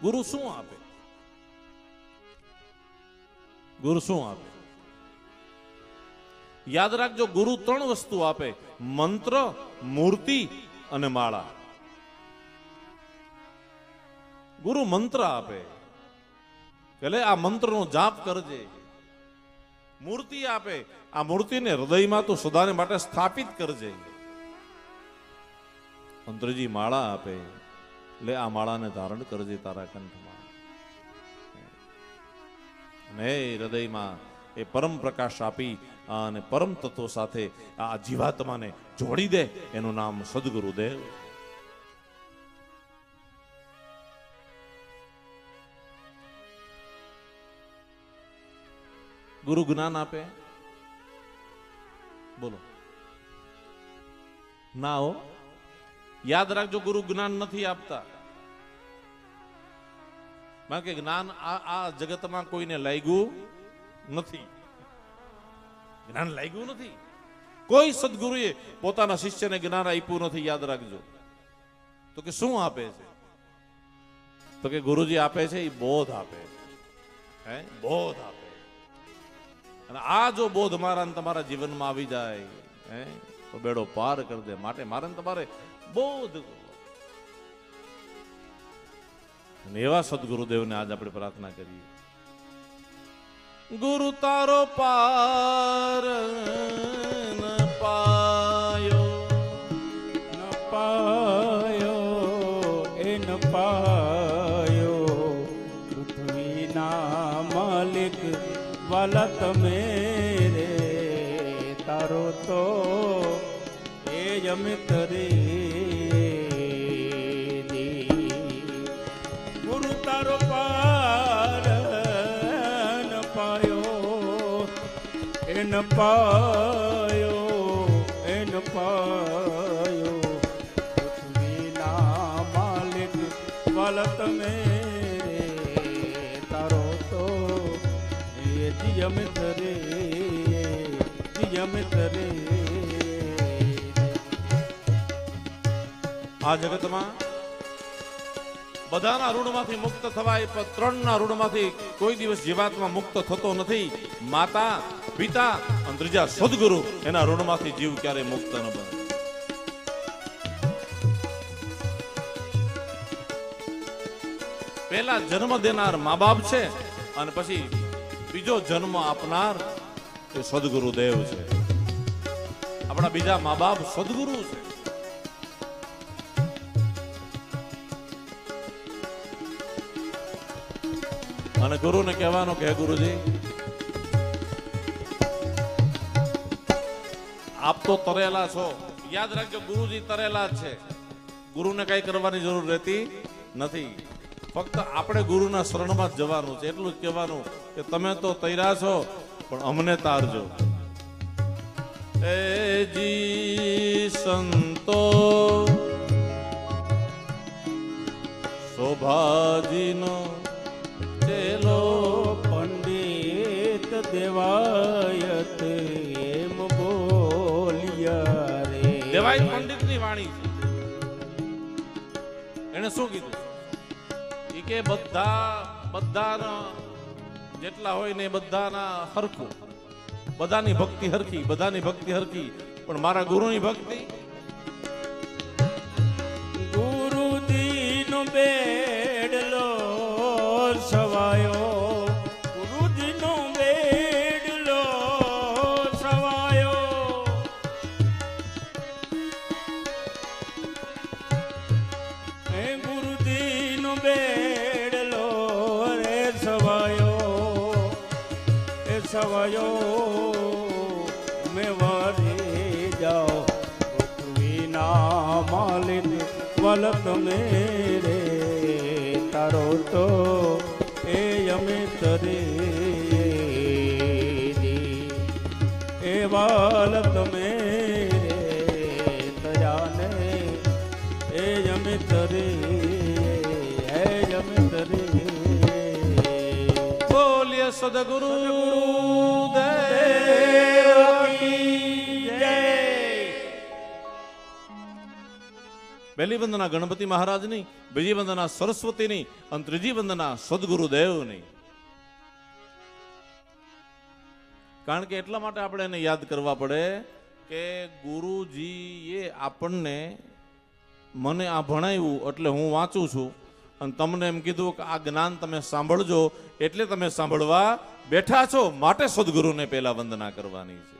ગુરુ શું આપે? ગુરુ શું આપે? યાદ રાખજો, ગુરુ 3 વસ્તુ આપે: મંત્ર, મૂર્તિ અને માળા. ગુરુ મંત્ર આપે, એટલે આ મંત્રનો જાપ કરજે. મૂર્તિ આપે, આ મૂર્તિને હૃદયમાં તું સદાને માટે સ્થાપિત કરજે. મંત્રજી માળા આપે, એટલે આ માળાને ધારણ કરજે તારા કંઠમાં. અને હૃદયમાં એ પરમ પ્રકાશ આપી અને પરમ તત્વો સાથે આ જીવાત્માને જોડી દે. એનું નામ સદગુરુદેવ. ગુરુ જ્ઞાન આપે? બોલો ના હો. યાદ રાખજો, ગુરુ જ્ઞાન નથી આપતા. કારણ કે જ્ઞાન આ જગતમાં કોઈને લાગ્યું નથી. જ્ઞાન લાગ્યું નથી. કોઈ સદગુરુએ પોતાના શિષ્યને જ્ઞાન આપ્યું નથી. યાદ રાખજો. તો કે શું આપે છે? તો કે ગુરુજી આપે છે એ બોધ આપે છે. બોધ આપે. અને આ જો બોધ મારા ને તમારા જીવનમાં આવી જાય તો બેડો પાર કરી દે. માટે મારે ને તમારે બોધ. અને એવા સદગુરુદેવને આજ આપણે પ્રાર્થના કરીએ. ગુરુ તારો પાર ન પાયો, ન પાયો એ ન પાયો. પૃથ્વીના માલિક વાલા તમે રે, તારો તો એ અમિત રે. ગુરુ તારો પાર ન પાયો એ ન પાયો એ ન પાયો. પૃથ્વીના માલિક વાલા તમે રે, તારો તો અમિત રે, અમિત રે. આ જગતમાં બધાના ઋણમાંથી મુક્ત થવાય, પણ 3ના ઋણમાંથી કોઈ દિવસ જીવાત્મા મુક્ત થતો નથી. માતા, પિતા અને ત્રીજા સદગુરુ, એના ઋણમાંથી જીવ ક્યારે મુક્ત ન બને. પહેલા જન્મ દેનાર મા બાપ છે, અને પછી બીજો જન્મ આપનાર એ સદગુરુદેવ છે. આપણા બીજા મા બાપ સદગુરુ છે. અને ગુરુને કહેવાનું કે હે ગુરુજી, આપ તો તરેલા છો. યાદ રાખજો, ગુરુજી તરેલા જ છે. ગુરુને કઈ કરવાની જરૂર રહેતી નથી. ફક્ત આપણે ગુરુના શરણમાં જ જવાનું છે. એટલું જ કહેવાનું કે તમે તો તૈયાર છો, પણ અમને તારજો. એ જી સંતો શોભાજીનો ચેલો પંડિત દેવાયત એમ બોલ્યા રે. દેવાયત પંડિતની વાણી છે. એને શું કીધું? કે બધાના જેટલા હોય ને બધાના હરખું, બધાની ભક્તિ હરખી, બધાની ભક્તિ હરખી, પણ મારા ગુરુની ભક્તિ. ગુરુજીનો બેડલો સવાયો, ગુરુજીનો બેડલો સવાયો. હે ગુરુજીનો બેડલો રે સવાયો, એ સવાયો. મેં વારી જાઓ પૃથ્વીના માલિક વલ તમે રે, તારો તો એ અમિત રે. એ વાલ તમે રે, તજાને એ અમિત રે, એ અમિત રે. બોલ્ય સદગુરુ પહેલી વંદના ગણપતિ મહારાજની, બીજી વંદના સરસ્વતીની અને ત્રીજી વંદના સદગુરુદેવની. કારણ કે એટલા માટે આપણે એને યાદ કરવા પડે કે ગુરુજીએ આપણને, મને આ ભણાવ્યું એટલે હું વાંચું છું અને તમને એમ કીધું કે આ જ્ઞાન તમે સાંભળજો, એટલે તમે સાંભળવા બેઠા છો, માટે સદગુરુને પહેલા વંદના કરવાની છે.